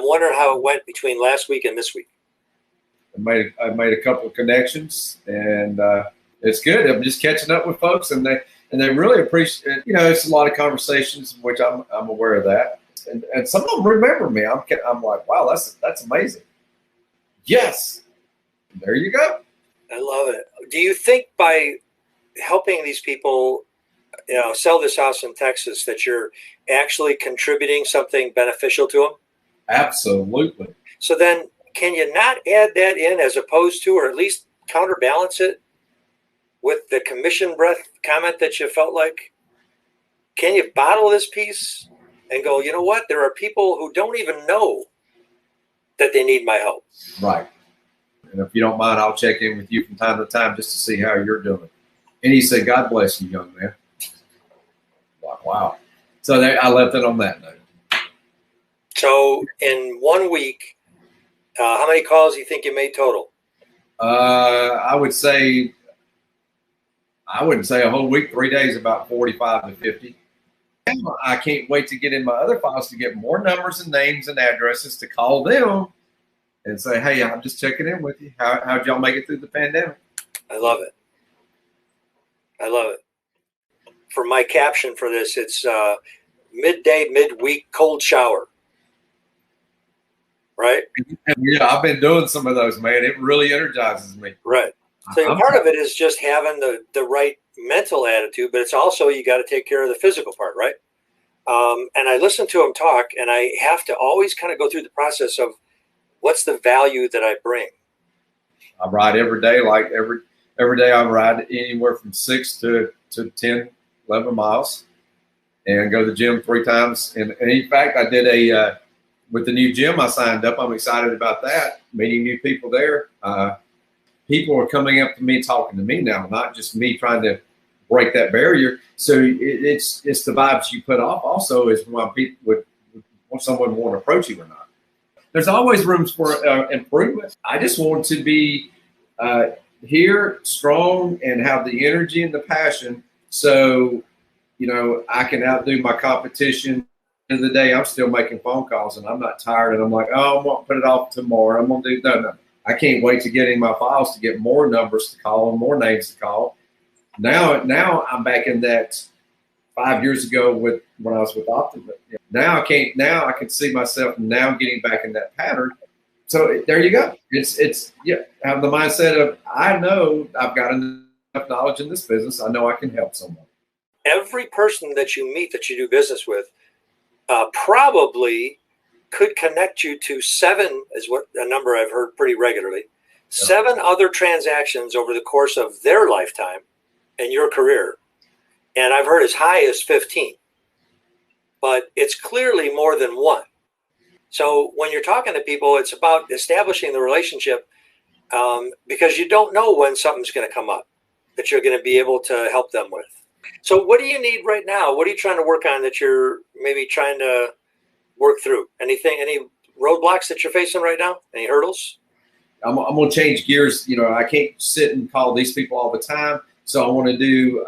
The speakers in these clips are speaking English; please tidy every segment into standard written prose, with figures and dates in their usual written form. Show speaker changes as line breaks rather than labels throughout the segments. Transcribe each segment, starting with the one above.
wondering how it went between last week and this week.
I made a couple of connections, and it's good. I'm just catching up with folks, and they really appreciate. You know, it's a lot of conversations, which I'm aware of that, and some of them remember me. I'm like, wow, that's amazing. Yes, there you go.
I love it. Do you think by helping these people, you know, sell this house in Texas, that you're actually contributing something beneficial to them?
Absolutely.
So then, can you not add that in as opposed to, or at least counterbalance it with the commission breath comment that you felt like? Can you bottle this piece and go, you know what? There are people who don't even know that they need my help.
Right. And if you don't mind, I'll check in with you from time to time just to see how you're doing. And he said, God bless you, young man. Wow. So I left it on that note.
So in 1 week, how many calls do you think you made total?
I wouldn't say a whole week, 3 days, about 45 to 50. I can't wait to get in my other files to get more numbers and names and addresses to call them and say, hey, I'm just checking in with you. How'd y'all make it through the pandemic?
I love it. I love it. For my caption for this, it's midday, midweek cold shower. Right?
Yeah, I've been doing some of those, man. It really energizes me.
Right. So part of it is just having the right mental attitude, but it's also you got to take care of the physical part, right? And I listen to him talk, and I have to always kind of go through the process of what's the value that I bring.
I ride every day. Like every day I ride anywhere from 6 to 10, 11 miles and go to the gym 3 times. And in fact, I did with the new gym I signed up. I'm excited about that, meeting new people there. People are coming up to me, talking to me now, not just me trying to break that barrier. So it's the vibes you put off also is why people would someone want to approach you or not. There's always rooms for improvement. I just want to be here, strong, and have the energy and the passion. So, you know, I can outdo my competition. End of the day, I'm still making phone calls, and I'm not tired. And I'm like, oh, I'm gonna put it off tomorrow. I'm gonna do no. I can't wait to get in my files to get more numbers to call and more names to call. Now I'm back in that 5 years ago when I was with Optima. Now I can see myself now getting back in that pattern. So there you go. It's have the mindset of I know I've got enough knowledge in this business. I know I can help someone.
Every person that you meet that you do business with probably could connect you to 7, is what a number I've heard pretty regularly, 7 other transactions over the course of their lifetime in your career. And I've heard as high as 15, but it's clearly more than 1. So when you're talking to people, it's about establishing the relationship because you don't know when something's going to come up that you're going to be able to help them with. So what do you need right now? What are you trying to work on that you're maybe trying to work through? Any roadblocks that you're facing right now? Any hurdles?
I'm going to change gears. You know, I can't sit and call these people all the time. So I want to do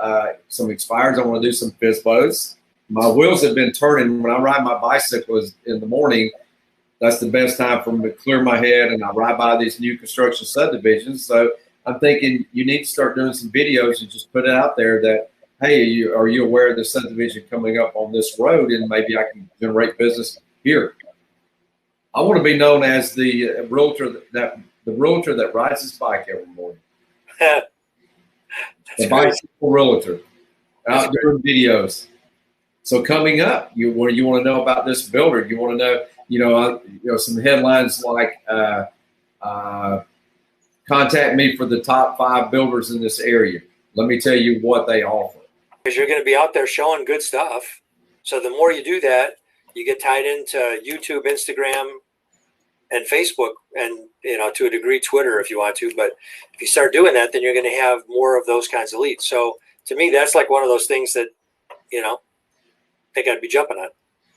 some expires. I want to do some FISBOs. My wheels have been turning. When I ride my bicycles in the morning, that's the best time for me to clear my head, and I ride by these new construction subdivisions. So I'm thinking you need to start doing some videos and just put it out there that, hey, are you aware of the subdivision coming up on this road, and maybe I can generate business here. I want to be known as the realtor that rides his bike every morning. The bicycle realtor out doing videos. So coming up, you want to know about this builder. You want to know, some headlines like contact me for the top 5 builders in this area. Let me tell you what they offer.
Because you're going to be out there showing good stuff. So the more you do that, you get tied into YouTube, Instagram, and Facebook, and to a degree Twitter if you want to. But if you start doing that, then you're going to have more of those kinds of leads. So to me, that's like one of those things that I think I'd be jumping on.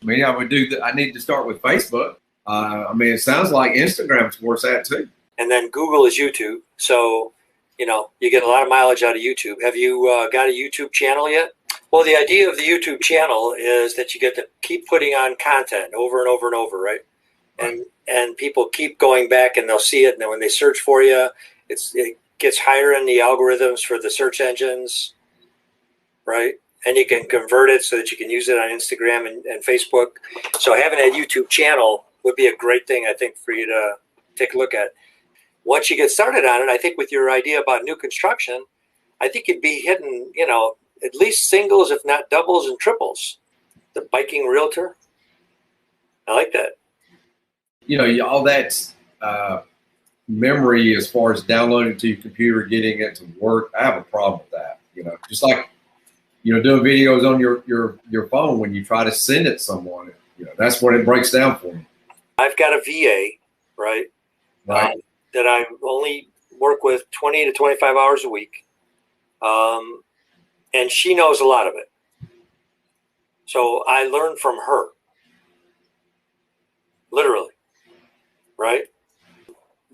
I mean, I would do that. I need to start with Facebook. It sounds like Instagram's worth that too.
And then Google is YouTube. So you get a lot of mileage out of YouTube. Have you got a YouTube channel yet? Well, the idea of the YouTube channel is that you get to keep putting on content over and over and over, right? and people keep going back and they'll see it. And then when they search for you, it gets higher in the algorithms for the search engines, right? And you can convert it so that you can use it on Instagram and Facebook. So having that YouTube channel would be a great thing, I think, for you to take a look at. Once you get started on it, I think with your idea about new construction, I think you'd be hitting, at least singles, if not doubles and triples. The biking realtor. I like that.
All that memory as far as downloading to your computer, getting it to work, I have a problem with that. Just like, doing videos on your phone when you try to send it to someone, that's when it breaks down for me.
I've got a VA, right?
Right.
That I only work with 20 to 25 hours a week. And she knows a lot of it. So I learned from her. Literally. Right?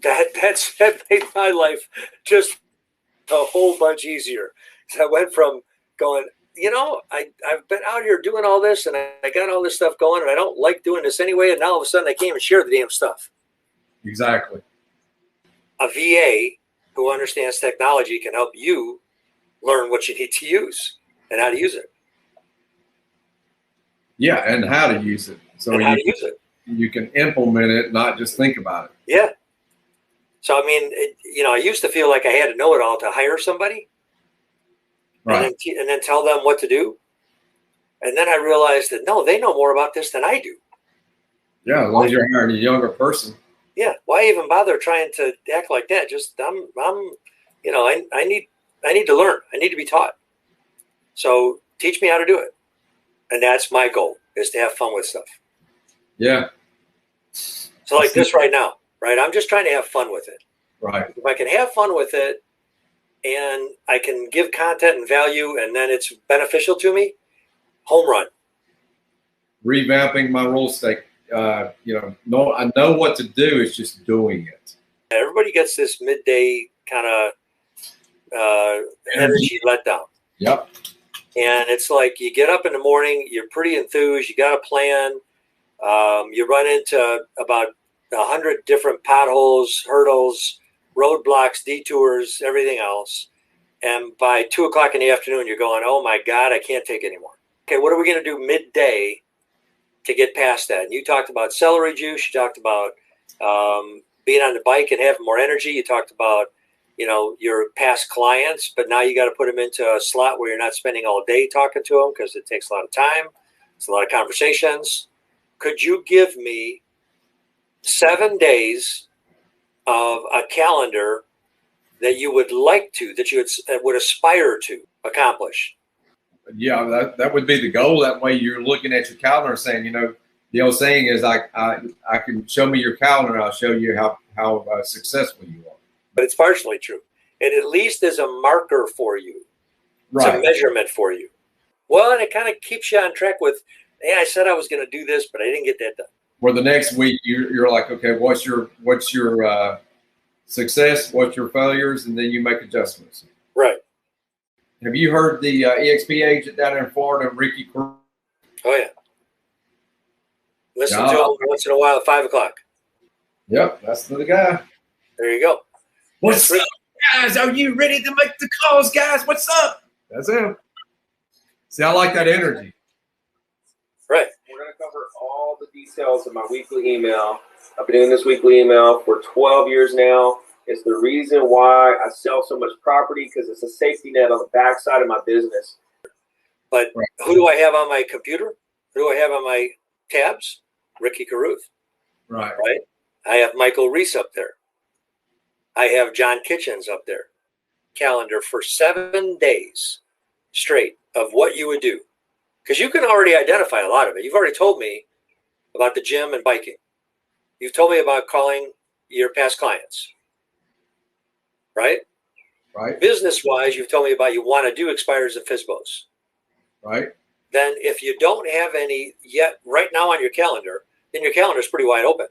That made my life just a whole bunch easier. So I went from going, I've been out here doing all this and I got all this stuff going and I don't like doing this anyway. And now all of a sudden I can't even share the damn stuff.
Exactly.
A VA who understands technology can help you learn what you need to use and how to use it.
Yeah, and how to use it.
So
you can implement it, not just think about it.
Yeah. So, I mean, I used to feel like I had to know it all to hire somebody. Right. And then tell them what to do. And then I realized that, no, they know more about this than I do.
Yeah, as long as you're hiring a younger person.
Yeah. Why even bother trying to act like that? Just, I need to learn. I need to be taught. So teach me how to do it. And that's my goal, is to have fun with stuff.
Yeah.
So like this right now, right? I'm just trying to have fun with it.
Right.
If I can have fun with it and I can give content and value and then it's beneficial to me, home run.
Revamping my real estate. I know what to do. It's just doing it.
Everybody gets this midday kind of energy letdown.
Yep.
And it's like you get up in the morning, you're pretty enthused, you got a plan, you run into about 100 different potholes, hurdles, roadblocks, detours, everything else. And by 2 o'clock in the afternoon, you're going, oh my God, I can't take anymore. Okay, what are we going to do midday to get past that? And you talked about celery juice, you talked about being on the bike and having more energy, you talked about your past clients, but now you got to put them into a slot where you're not spending all day talking to them because it takes a lot of time. It's a lot of conversations. Could you give me 7 days of a calendar that you would like to, that you would aspire to accomplish?
Yeah, that would be the goal. That way you're looking at your calendar and saying, the old saying is I can show me your calendar and I'll show you how successful you are.
But it's partially true. It at least is a marker for you. Right. It's a measurement for you. Well, and it kind of keeps you on track with, hey, I said I was going to do this, but I didn't get that done.
For the next week, you're like, okay, what's your success? What's your failures? And then you make adjustments.
Right.
Have you heard the EXP agent down there in Florida, Ricky?
Oh, yeah. Listen to him once in a while at 5 o'clock.
Yep, that's the guy.
There you go.
What's up, guys? Are you ready to make the calls, guys? What's up? That's him. See, I like that energy.
Right.
We're going to cover all the details of my weekly email. I've been doing this weekly email for 12 years now. It's the reason why I sell so much property, because it's a safety net on the backside of my business.
But who do I have on my computer? Who do I have on my tabs? Ricky Carruth.
Right.
I have Michael Reese up there. I have John Kitchens up there. Calendar for 7 days straight of what you would do. Because you can already identify a lot of it. You've already told me about the gym and biking. You've told me about calling your past clients. Right?
Right.
Business-wise, you've told me about you want to do expires and FSBOs.
Right.
Then if you don't have any yet right now on your calendar, then your calendar is pretty wide open.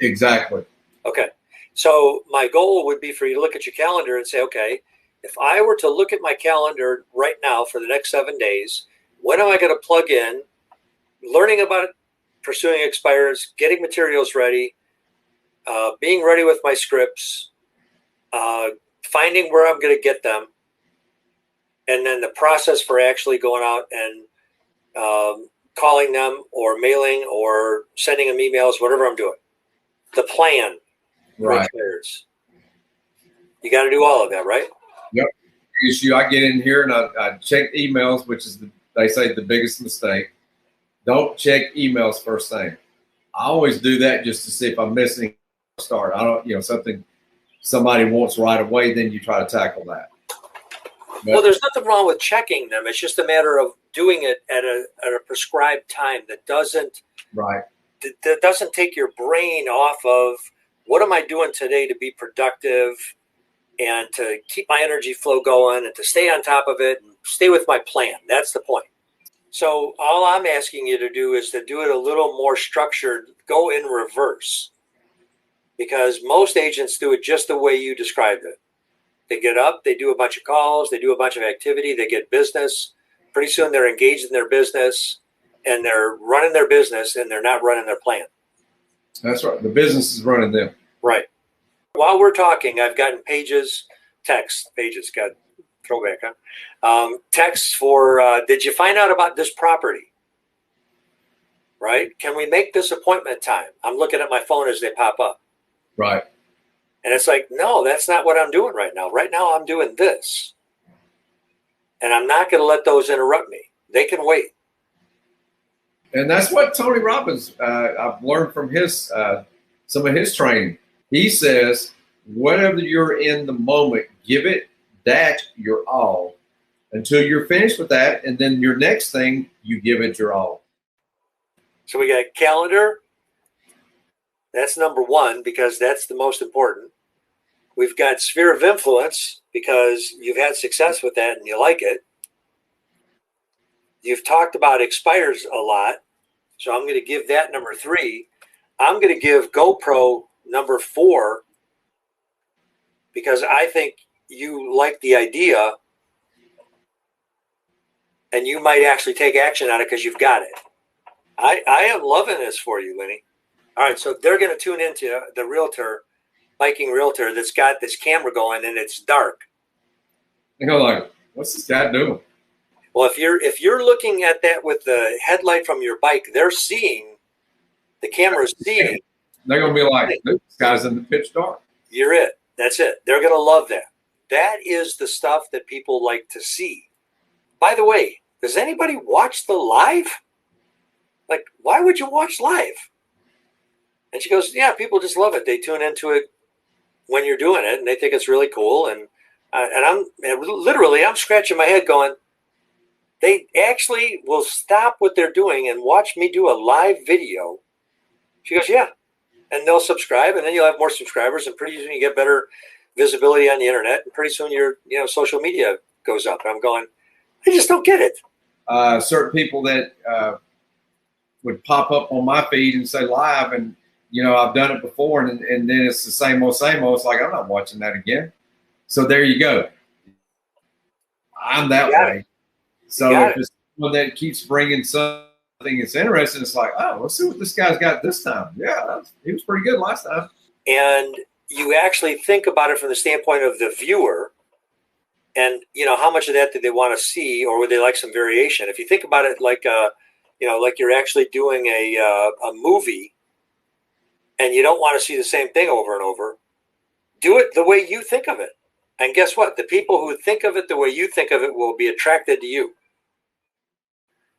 Exactly.
Okay. So my goal would be for you to look at your calendar and say, okay, if I were to look at my calendar right now for the next 7 days, when am I going to plug in learning about pursuing expires, getting materials ready, being ready with my scripts, finding where I'm going to get them, and then the process for actually going out and calling them or mailing or sending them emails, whatever I'm doing. The plan for expires. You got to do all of that, right?
Yep. Issue. I get in here and I check emails, which is they say the biggest mistake. Don't check emails first thing. I always do that just to see if I'm missing a start. I don't, something somebody wants right away, then you try to tackle that. But,
well, there's nothing wrong with checking them. It's just a matter of doing it at a prescribed time that doesn't take your brain off of what am I doing today to be productive and to keep my energy flow going and to stay on top of it and stay with my plan. That's the point. So all I'm asking you to do is to do it a little more structured, go in reverse, because most agents do it just the way you described it. They get up, they do a bunch of calls, they do a bunch of activity, they get business. Pretty soon they're engaged in their business and they're running their business and they're not running their plan.
That's right. The business is running them.
Right. While we're talking, I've gotten got throwback, huh? Texts for, did you find out about this property? Right? Can we make this appointment time? I'm looking at my phone as they pop up.
Right.
And it's like, no, that's not what I'm doing right now. Right now I'm doing this. And I'm not going to let those interrupt me. They can wait.
And that's what Tony Robbins, I've learned from his some of his training. He says, whatever you're in the moment, give it that your all until you're finished with that. And then your next thing, you give it your all.
So we got calendar. That's number one because that's the most important. We've got sphere of influence because you've had success with that and you like it. You've talked about expires a lot. So I'm going to give that number 3. I'm going to give GoPro number 4 because I think you like the idea and you might actually take action on it because you've got it. I am loving this for you, Lynnie. All right, so they're going to tune into the realtor, biking realtor that's got this camera going and it's dark.
They go like, what's this guy doing?
Well, if you're looking at that with the headlight from your bike, they're seeing, the camera's seeing.
They're going to be like, this guy's in the pitch dark.
You're it. That's it. They're going to love that. That is the stuff that people like to see. By the way, does anybody watch the live? Like, why would you watch live? And she goes, yeah, people just love it. They tune into it when you're doing it, and they think it's really cool. And I'm scratching my head going, they actually will stop what they're doing and watch me do a live video. She goes, yeah. And they'll subscribe, and then you'll have more subscribers, and pretty soon you get better visibility on the internet, and pretty soon your social media goes up. And I'm going, I just don't get it.
Certain people that would pop up on my feed and say live, and I've done it before, and then it's the same old. It's like, I'm not watching that again. So there you go. I'm that way. So if it's someone that keeps bringing something that's interesting, it's like, oh, let's see what this guy's got this time. Yeah, he was pretty good last time. And
you actually think about it from the standpoint of the viewer, and how much of that did they want to see, or would they like some variation? If you think about it like like you're actually doing a movie, and you don't want to see the same thing over and over, do it the way you think of it. And guess what? The people who think of it the way you think of it will be attracted to you.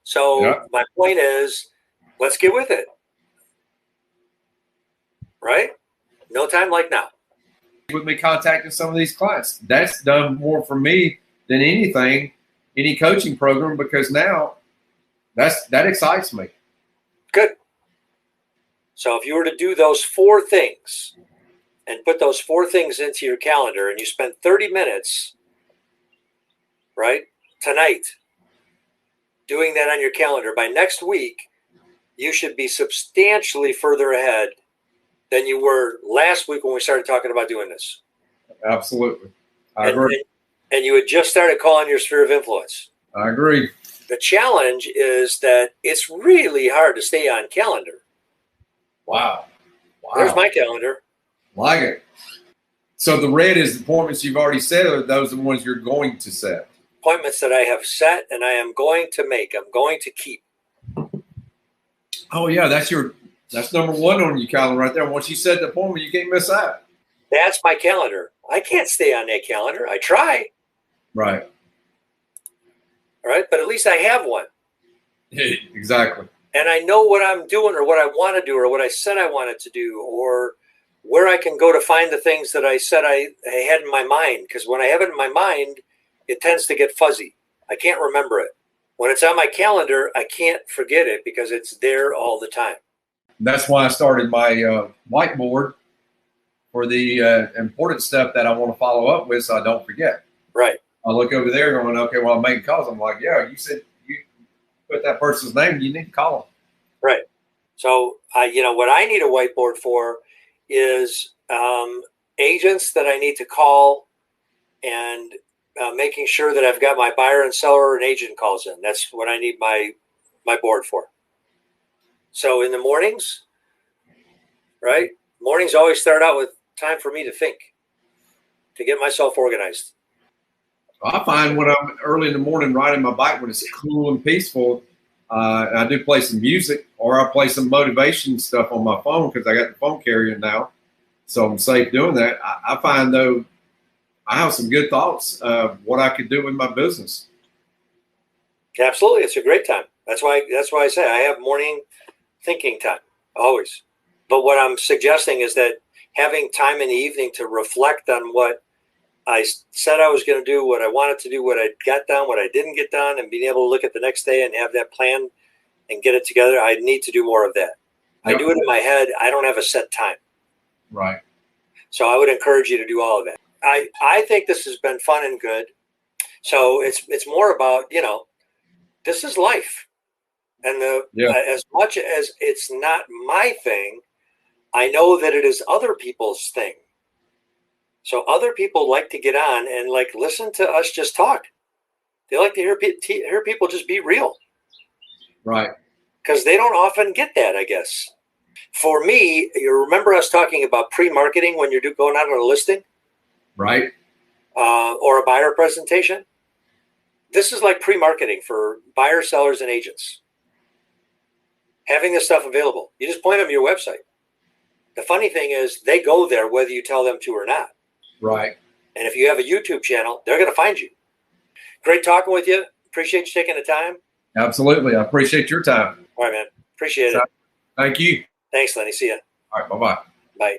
So my point is, let's get with it. Right? No time like now.
With me contacting some of these clients, that's done more for me than anything, any coaching program, because now that excites me.
Good. So if you were to do those 4 things and put those 4 things into your calendar, and you spend 30 minutes, right, tonight, doing that on your calendar, by next week, you should be substantially further ahead than you were last week when we started talking about doing this.
Absolutely. I agree.
And you had just started calling your sphere of influence.
I agree.
The challenge is that it's really hard to stay on calendar.
Wow.
There's my calendar.
Like it. So the red is the appointments you've already set, or those are the ones you're going to set?
Appointments that I have set and I am going to make. I'm going to keep.
Oh yeah, that's number one on your calendar right there. Once you set the appointment, you can't miss that.
That's my calendar. I can't stay on that calendar. I try.
Right.
All right, but at least I have one.
Exactly.
And I know what I'm doing or what I want to do or what I said I wanted to do or where I can go to find the things that I said I had in my mind. Because when I have it in my mind, it tends to get fuzzy. I can't remember it. When it's on my calendar, I can't forget it because it's there all the time.
That's why I started my whiteboard for the important stuff that I want to follow up with so I don't forget.
Right.
I look over there going, okay, well, I'm making calls. I'm like, yeah, you said you put that person's name. You need to call them.
Right. So, what I need a whiteboard for is agents that I need to call and making sure that I've got my buyer and seller and agent calls in. That's what I need my board for. So in the mornings, right? Mornings always start out with time for me to think, to get myself organized.
I find when I'm early in the morning riding my bike, when it's cool and peaceful, and I do play some music or I play some motivation stuff on my phone because I got the phone carrier now, so I'm safe doing that. I find, though, I have some good thoughts of what I could do with my business.
Absolutely. It's a great time. That's why I say I have morning thinking time, always. But what I'm suggesting is that having time in the evening to reflect on what I said I was going to do, what I wanted to do, what I got done, what I didn't get done, and being able to look at the next day and have that plan and get it together, I need to do more of that. I do it in my head. I don't have a set time.
Right.
So I would encourage you to do all of that. I think this has been fun and good. So it's more about, this is life. And as much as it's not my thing, I know that it is other people's thing. So other people like to get on and listen to us just talk. They like to hear people just be real.
Right.
Because they don't often get that, I guess. For me, you remember us talking about pre-marketing when you're going out on a listing?
Right.
Or a buyer presentation? This is like pre-marketing for buyers, sellers, and agents. Having this stuff available. You just point them to your website. The funny thing is they go there whether you tell them to or not.
Right.
And if you have a YouTube channel, they're going to find you. Great talking with you. Appreciate you taking the time.
Absolutely. I appreciate your time.
All right, man. Appreciate it.
Thank you.
Thanks, Lenny. See ya.
All right. Bye-bye.
Bye.